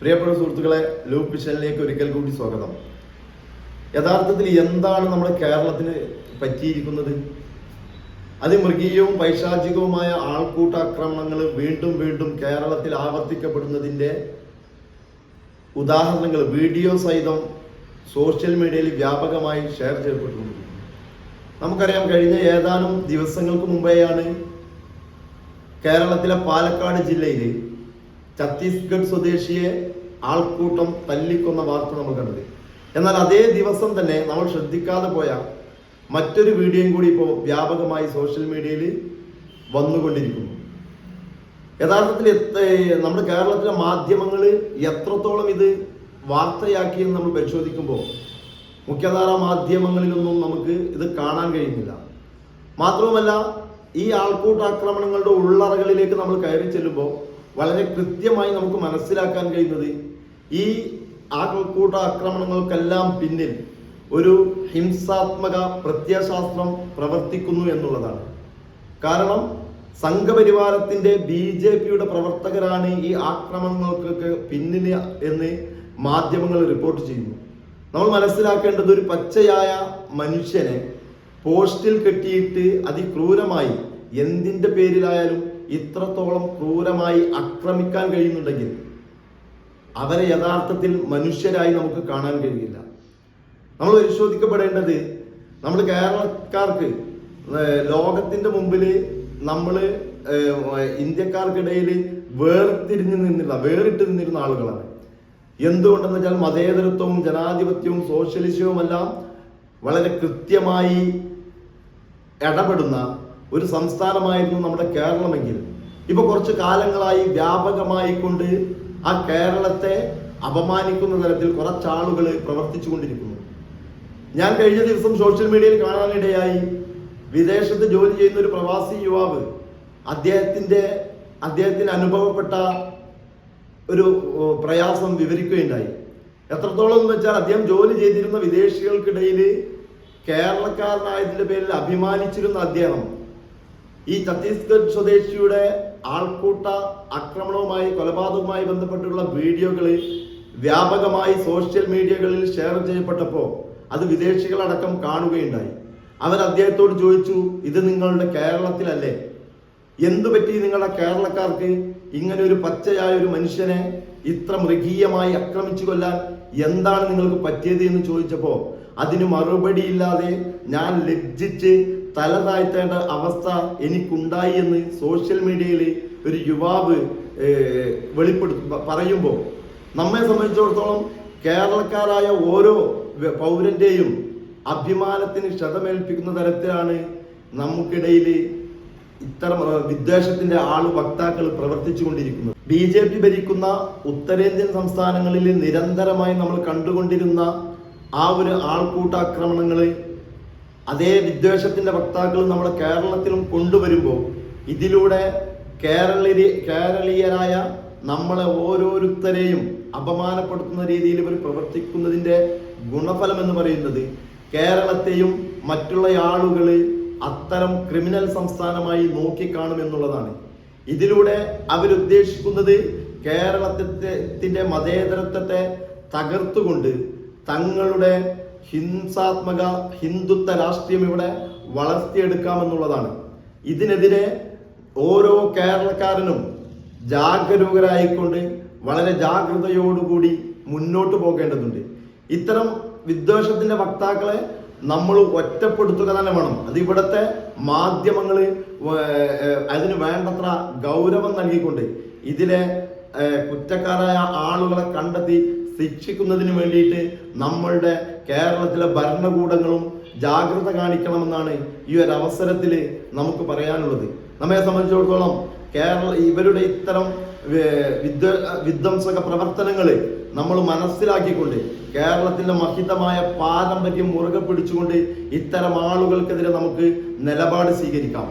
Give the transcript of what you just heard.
പ്രിയപ്പെട്ട സുഹൃത്തുക്കളെ, ലൂപ്പ് വിഷനിലേക്ക് ഒരിക്കൽ കൂടി സ്വാഗതം. യഥാർത്ഥത്തിൽ എന്താണ് നമ്മുടെ കേരളത്തിന് പറ്റിയിരിക്കുന്നത്? അതിമൃഗീയവും പൈശാചികവുമായ ആൾക്കൂട്ട ആക്രമണങ്ങൾ വീണ്ടും വീണ്ടും കേരളത്തിൽ ആവർത്തിക്കപ്പെടുന്നതിൻ്റെ ഉദാഹരണങ്ങൾ വീഡിയോ സഹിതം സോഷ്യൽ മീഡിയയിൽ വ്യാപകമായി ഷെയർ ചെയ്യപ്പെട്ടുകൊണ്ടിരിക്കുന്നു. നമുക്കറിയാം, കഴിഞ്ഞ ഏതാനും ദിവസങ്ങൾക്ക് മുമ്പെയാണ് കേരളത്തിലെ പാലക്കാട് ജില്ലയിൽ ഛത്തീസ്ഗഡ് സ്വദേശിയെ ആൾക്കൂട്ടം തല്ലിക്കൊന്ന വാർത്ത നമ്മൾ കണ്ടത്. എന്നാൽ അതേ ദിവസം തന്നെ നമ്മൾ ശ്രദ്ധിക്കാതെ പോയ മറ്റൊരു വീഡിയോയും കൂടി ഇപ്പോൾ വ്യാപകമായി സോഷ്യൽ മീഡിയയിൽ വന്നുകൊണ്ടിരിക്കുന്നു. യഥാർത്ഥത്തിൽ നമ്മുടെ കേരളത്തിലെ മാധ്യമങ്ങൾ എത്രത്തോളം ഇത് വാർത്തയാക്കിയെന്ന് നമ്മൾ പരിശോധിക്കുമ്പോൾ മുഖ്യധാരാ മാധ്യമങ്ങളിലൊന്നും നമുക്ക് ഇത് കാണാൻ കഴിയുന്നില്ല. മാത്രവുമല്ല, ഈ ആൾക്കൂട്ട ആക്രമണങ്ങളുടെ ഉള്ളറകളിലേക്ക് നമ്മൾ കയറി ചെല്ലുമ്പോൾ വളരെ കൃത്യമായി നമുക്ക് മനസ്സിലാക്കാൻ കഴിയുന്നത് ഈ ആൾക്കൂട്ട ആക്രമണങ്ങൾക്കെല്ലാം പിന്നിൽ ഒരു ഹിംസാത്മക പ്രത്യയശാസ്ത്രം പ്രവർത്തിക്കുന്നു എന്നുള്ളതാണ്. കാരണം സംഘപരിവാരത്തിന്റെ BJPയുടെ പ്രവർത്തകരാണ് ഈ ആക്രമണങ്ങൾക്കൊക്കെ പിന്നിൽ എന്ന് മാധ്യമങ്ങൾ റിപ്പോർട്ട് ചെയ്യുന്നു. നമ്മൾ മനസ്സിലാക്കേണ്ടത്, ഒരു പച്ചയായ മനുഷ്യനെ പോസ്റ്റിൽ കെട്ടിയിട്ട് അതിക്രൂരമായി എന്തിൻ്റെ പേരിലായാലും ഇത്രത്തോളം ക്രൂരമായി ആക്രമിക്കാൻ കഴിയുന്നുണ്ടെങ്കിൽ അവരെ യഥാർത്ഥത്തിൽ മനുഷ്യരായി നമുക്ക് കാണാൻ കഴിയില്ല. നമ്മൾ പരിശോധിക്കപ്പെടേണ്ടത്, നമ്മൾ കേരളക്കാർക്ക് ലോകത്തിന്റെ മുമ്പിൽ നമ്മൾ ഇന്ത്യക്കാർക്കിടയിൽ വേറിട്ട് നിന്നിരുന്ന ആളുകളാണ്. എന്തുകൊണ്ടെന്ന് വെച്ചാൽ മതേതരത്വവും ജനാധിപത്യവും സോഷ്യലിസവുമെല്ലാം വളരെ കൃത്യമായി ഇടപെടുന്ന ഒരു സംസ്ഥാനമായിരുന്നു നമ്മുടെ കേരളമെങ്കിൽ ഇപ്പൊ കുറച്ച് കാലങ്ങളായി വ്യാപകമായി കൊണ്ട് ആ കേരളത്തെ അപമാനിക്കുന്ന തരത്തിൽ കുറച്ചാളുകൾ പ്രവർത്തിച്ചു കൊണ്ടിരിക്കുന്നു. ഞാൻ കഴിഞ്ഞ ദിവസം സോഷ്യൽ മീഡിയയിൽ കാണാനിടയായി, വിദേശത്ത് ജോലി ചെയ്യുന്ന ഒരു പ്രവാസി യുവാവ് അദ്ദേഹത്തിന് അനുഭവപ്പെട്ട ഒരു പ്രയാസം വിവരിക്കുകയുണ്ടായി. എത്രത്തോളം എന്ന് വെച്ചാൽ, അദ്ദേഹം ജോലി ചെയ്തിരുന്ന വിദേശികൾക്കിടയിൽ കേരളക്കാരനായതിന്റെ പേരിൽ അഭിമാനിച്ചിരുന്ന അദ്ദേഹം ഈ ഛത്തീസ്ഗഡ് സ്വദേശിയുടെ ആൾക്കൂട്ട ആക്രമണവുമായി കൊലപാതകവുമായി ബന്ധപ്പെട്ടുള്ള വീഡിയോകൾ വ്യാപകമായി സോഷ്യൽ മീഡിയകളിൽ ഷെയർ ചെയ്യപ്പെട്ടപ്പോൾ അത് വിദേശികളടക്കം കാണുകയുണ്ടായി. അവർ അദ്ദേഹത്തോട് ചോദിച്ചു, ഇത് നിങ്ങളുടെ കേരളത്തിലല്ലേ? എന്തുപറ്റി നിങ്ങളുടെ കേരളക്കാർക്ക് ഇങ്ങനെ ഒരു പച്ചയായ ഒരു മനുഷ്യനെ ഇത്ര മൃഗീയമായി ആക്രമിച്ചു കൊല്ലാൻ എന്താണ് നിങ്ങൾക്ക് പറ്റിയത് എന്ന് ചോദിച്ചപ്പോൾ അതിന് മറുപടിയില്ലാതെ ഞാൻ ലജ്ജിച്ച് തല താഴ്ത്തേണ്ട അവസ്ഥ എനിക്കുണ്ടായി എന്ന് സോഷ്യൽ മീഡിയയിൽ ഒരു യുവാവ് പറയുമ്പോൾ നമ്മെ സംബന്ധിച്ചിടത്തോളം കേരളക്കാരായ ഓരോ പൗരന്റെയും അഭിമാനത്തിന് ക്ഷതമേൽപ്പിക്കുന്ന തരത്തിലാണ് നമുക്കിടയിൽ ഇത്തരം വിദ്വേഷത്തിന്റെ വക്താക്കൾ പ്രവർത്തിച്ചു കൊണ്ടിരിക്കുന്നത്. BJP ഭരിക്കുന്ന ഉത്തരേന്ത്യൻ സംസ്ഥാനങ്ങളിൽ നിരന്തരമായി നമ്മൾ കണ്ടുകൊണ്ടിരുന്ന ആ ഒരു ആൾക്കൂട്ട ആക്രമണങ്ങൾ അതേ വിദ്വേഷത്തിന്റെ വക്താക്കൾ നമ്മുടെ കേരളത്തിലും കൊണ്ടുവരുമ്പോൾ ഇതിലൂടെ കേരളീയരായ നമ്മളെ ഓരോരുത്തരെയും അപമാനപ്പെടുത്തുന്ന രീതിയിൽ ഇവർ പ്രവർത്തിക്കുന്നതിന്റെ ഗുണഫലം എന്ന് പറയുന്നത് കേരളത്തെയും മറ്റുള്ള ആളുകൾ അത്തരം ക്രിമിനൽ സംസ്ഥാനമായി നോക്കിക്കാണുമെന്നുള്ളതാണ്. ഇതിലൂടെ അവരുദ്ദേശിക്കുന്നത് കേരളത്തിന്റെ മതേതരത്വത്തെ തകർത്തുകൊണ്ട് തങ്ങളുടെ ഹിംസാത്മക ഹിന്ദുത്വ രാഷ്ട്രീയം ഇവിടെ വളർത്തിയെടുക്കാമെന്നുള്ളതാണ്. ഇതിനെതിരെ ഓരോ കേരളക്കാരനും ജാഗരൂകരായിക്കൊണ്ട് വളരെ ജാഗ്രതയോടുകൂടി മുന്നോട്ട് പോകേണ്ടതുണ്ട്. ഇത്തരം വിദ്വേഷത്തിന്റെ വക്താക്കളെ നമ്മൾ ഒറ്റപ്പെടുത്തുക തന്നെ വേണം. അത് ഇവിടുത്തെ മാധ്യമങ്ങൾ അതിന് വേണ്ടത്ര ഗൗരവം നൽകിക്കൊണ്ട് ഇതിലെ കുറ്റക്കാരായ ആളുകളെ കണ്ടെത്തി ശിക്ഷിക്കുന്നതിന് വേണ്ടിയിട്ട് നമ്മളുടെ കേരളത്തിലെ ഭരണകൂടങ്ങളും ജാഗ്രത കാണിക്കണമെന്നാണ് ഈ ഒരു അവസരത്തിൽ നമുക്ക് പറയാനുള്ളത്. നമ്മെ സംബന്ധിച്ചിടത്തോളം ഇവരുടെ ഇത്തരം വിധ്വംസക പ്രവർത്തനങ്ങൾ നമ്മൾ മനസ്സിലാക്കിക്കൊണ്ട് കേരളത്തിന്റെ മഹിതമായ പാരമ്പര്യം മുറുകെ പിടിച്ചുകൊണ്ട് ഇത്തരം ആളുകൾക്കെതിരെ നമുക്ക് നിലപാട് സ്വീകരിക്കാം.